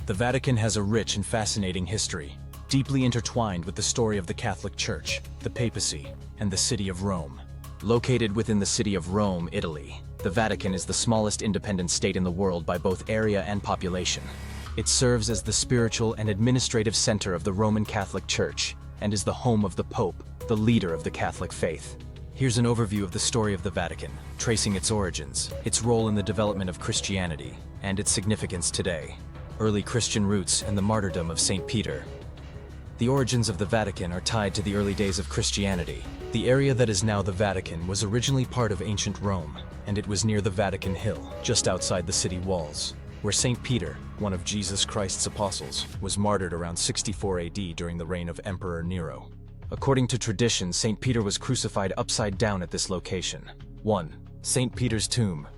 The Vatican has a rich and fascinating history, deeply intertwined with the story of the Catholic Church, the papacy, and the city of Rome. Located within the city of Rome, Italy, the Vatican is the smallest independent state in the world by both area and population. It serves as the spiritual and administrative center of the Roman Catholic Church and is the home of the Pope, the leader of the Catholic faith. Here's an overview of the story of the Vatican, tracing its origins, its role in the development of Christianity, and its significance today. Early Christian roots and the martyrdom of St. Peter. The origins of the Vatican are tied to the early days of Christianity. The area that is now the Vatican was originally part of ancient Rome, and it was near the Vatican Hill, just outside the city walls, where St. Peter, one of Jesus Christ's apostles, was martyred around 64 AD during the reign of Emperor Nero. According to tradition, St. Peter was crucified upside down at this location. 1. St. Peter's tomb.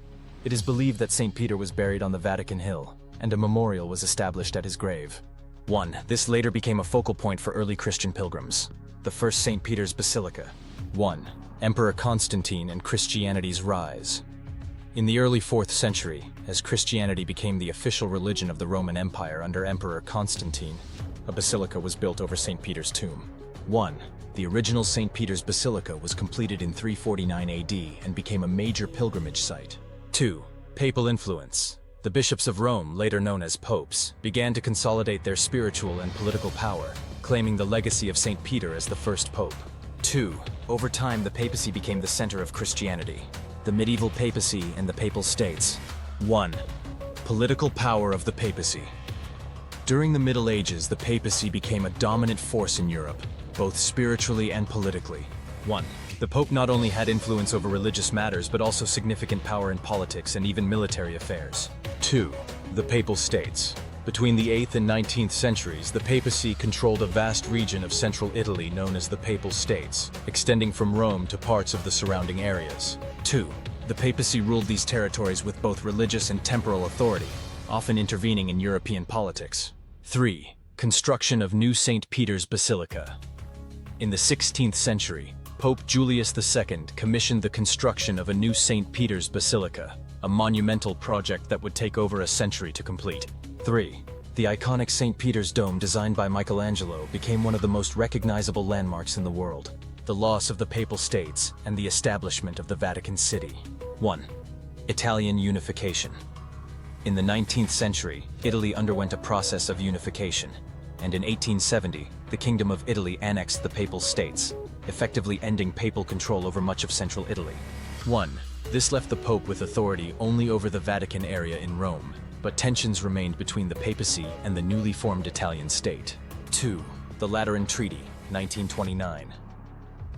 It is believed that St. Peter was buried on the Vatican Hill, and a memorial was established at his grave. 1. This later became a focal point for early Christian pilgrims. The first St. Peter's Basilica. 1. Emperor Constantine and Christianity's rise. In the early 4th century, as Christianity became the official religion of the Roman Empire under Emperor Constantine, a basilica was built over St. Peter's tomb. 1. The original St. Peter's Basilica was completed in 349 AD and became a major pilgrimage site. 2. Papal influence. The bishops of Rome, later known as popes, began to consolidate their spiritual and political power, claiming the legacy of St. Peter as the first pope. 2. Over time, the papacy became the center of Christianity. The medieval papacy and the papal states. 1. Political power of the papacy. During the Middle Ages, the papacy became a dominant force in Europe, both spiritually and politically. 1. The Pope not only had influence over religious matters but also significant power in politics and even military affairs. 2. The Papal States. Between the 8th and 19th centuries, the papacy controlled a vast region of central Italy known as the Papal States, extending from Rome to parts of the surrounding areas. 2. The papacy ruled these territories with both religious and temporal authority, often intervening in European politics. 3. Construction of new St. Peter's Basilica. In the 16th century, Pope Julius II commissioned the construction of a new St. Peter's Basilica, a monumental project that would take over a century to complete. 3. The iconic St. Peter's Dome designed by Michelangelo became one of the most recognizable landmarks in the world. The loss of the Papal States and the establishment of the Vatican City. 1. Italian unification. In the 19th century, Italy underwent a process of unification, and in 1870, the Kingdom of Italy annexed the Papal States, effectively ending papal control over much of central Italy. 1. This left the Pope with authority only over the Vatican area in Rome, but tensions remained between the papacy and the newly formed Italian state. 2. The Lateran Treaty, 1929.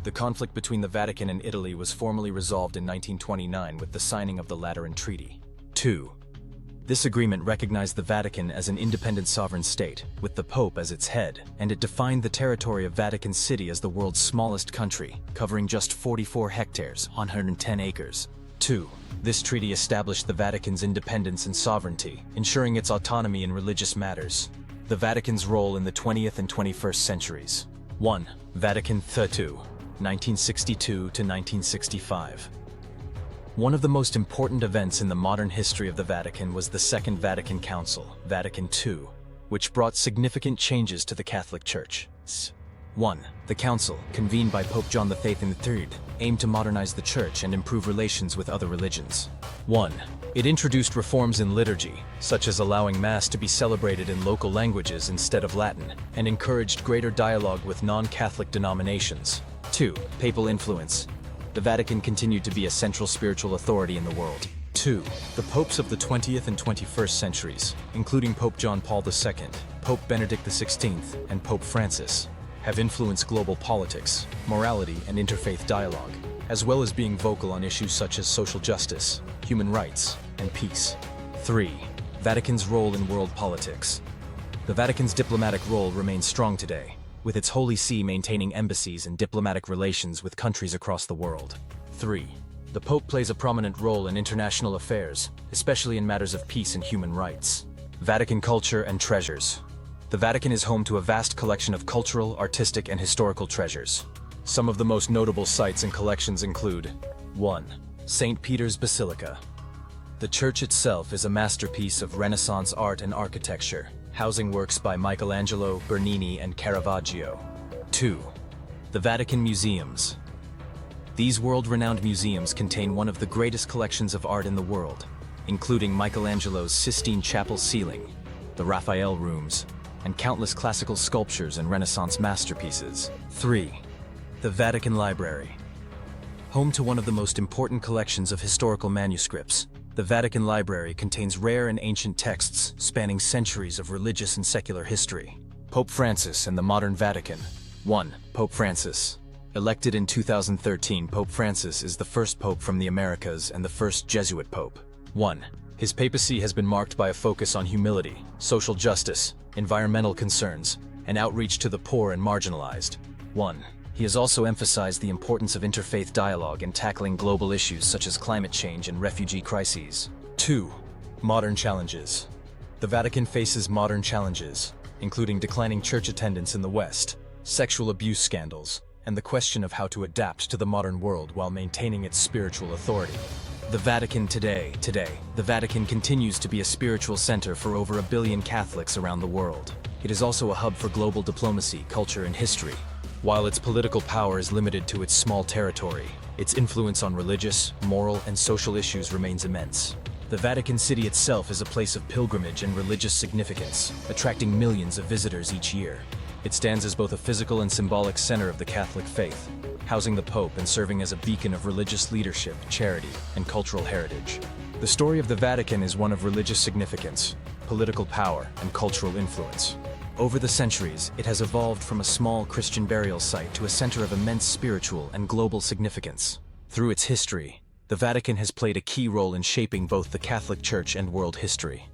The conflict between the Vatican and Italy was formally resolved in 1929 with the signing of the Lateran Treaty. 2. This agreement recognized the Vatican as an independent sovereign state, with the Pope as its head, and it defined the territory of Vatican City as the world's smallest country, covering just 44 hectares, 110 acres. 2. This treaty established the Vatican's independence and sovereignty, ensuring its autonomy in religious matters. The Vatican's role in the 20th and 21st centuries. 1. Vatican II, 1962 to 1965. One of the most important events in the modern history of the Vatican was the Second Vatican Council, Vatican II, which brought significant changes to the Catholic Church. 1. The Council, convened by Pope John V III, aimed to modernize the Church and improve relations with other religions. 1. It introduced reforms in liturgy, such as allowing Mass to be celebrated in local languages instead of Latin, and encouraged greater dialogue with non-Catholic denominations. 2. Papal influence. The Vatican continued to be a central spiritual authority in the world. 2. The popes of the 20th and 21st centuries, including Pope John Paul II, Pope Benedict XVI, and Pope Francis, have influenced global politics, morality, and interfaith dialogue, as well as being vocal on issues such as social justice, human rights, and peace. 3. Vatican's role in world politics. The Vatican's diplomatic role remains strong today, with its Holy See maintaining embassies and diplomatic relations with countries across the world. 3. The Pope plays a prominent role in international affairs, especially in matters of peace and human rights. Vatican culture and treasures. The Vatican is home to a vast collection of cultural, artistic, and historical treasures. Some of the most notable sites and collections include 1. St. Peter's Basilica. The church itself is a masterpiece of Renaissance art and architecture, housing works by Michelangelo, Bernini, and Caravaggio. 2. The Vatican Museums. These world-renowned museums contain one of the greatest collections of art in the world, including Michelangelo's Sistine Chapel ceiling, the Raphael rooms, and countless classical sculptures and Renaissance masterpieces. 3. The Vatican Library. Home to one of the most important collections of historical manuscripts, the Vatican Library contains rare and ancient texts spanning centuries of religious and secular history. Pope Francis and the Modern Vatican. 1. Pope Francis. Elected in 2013, Pope Francis is the first pope from the Americas and the first Jesuit pope. 1. His papacy has been marked by a focus on humility, social justice, environmental concerns, and outreach to the poor and marginalized. 1. He has also emphasized the importance of interfaith dialogue in tackling global issues such as climate change and refugee crises. 2. Modern challenges. The Vatican faces modern challenges, including declining church attendance in the West, sexual abuse scandals, and the question of how to adapt to the modern world while maintaining its spiritual authority. The Vatican today, the Vatican continues to be a spiritual center for over 1 billion Catholics around the world. It is also a hub for global diplomacy, culture, and history. While its political power is limited to its small territory, its influence on religious, moral, and social issues remains immense. The Vatican City itself is a place of pilgrimage and religious significance, attracting millions of visitors each year. It stands as both a physical and symbolic center of the Catholic faith, housing the Pope and serving as a beacon of religious leadership, charity, and cultural heritage. The story of the Vatican is one of religious significance, political power, and cultural influence. Over the centuries, it has evolved from a small Christian burial site to a center of immense spiritual and global significance. Through its history, the Vatican has played a key role in shaping both the Catholic Church and world history.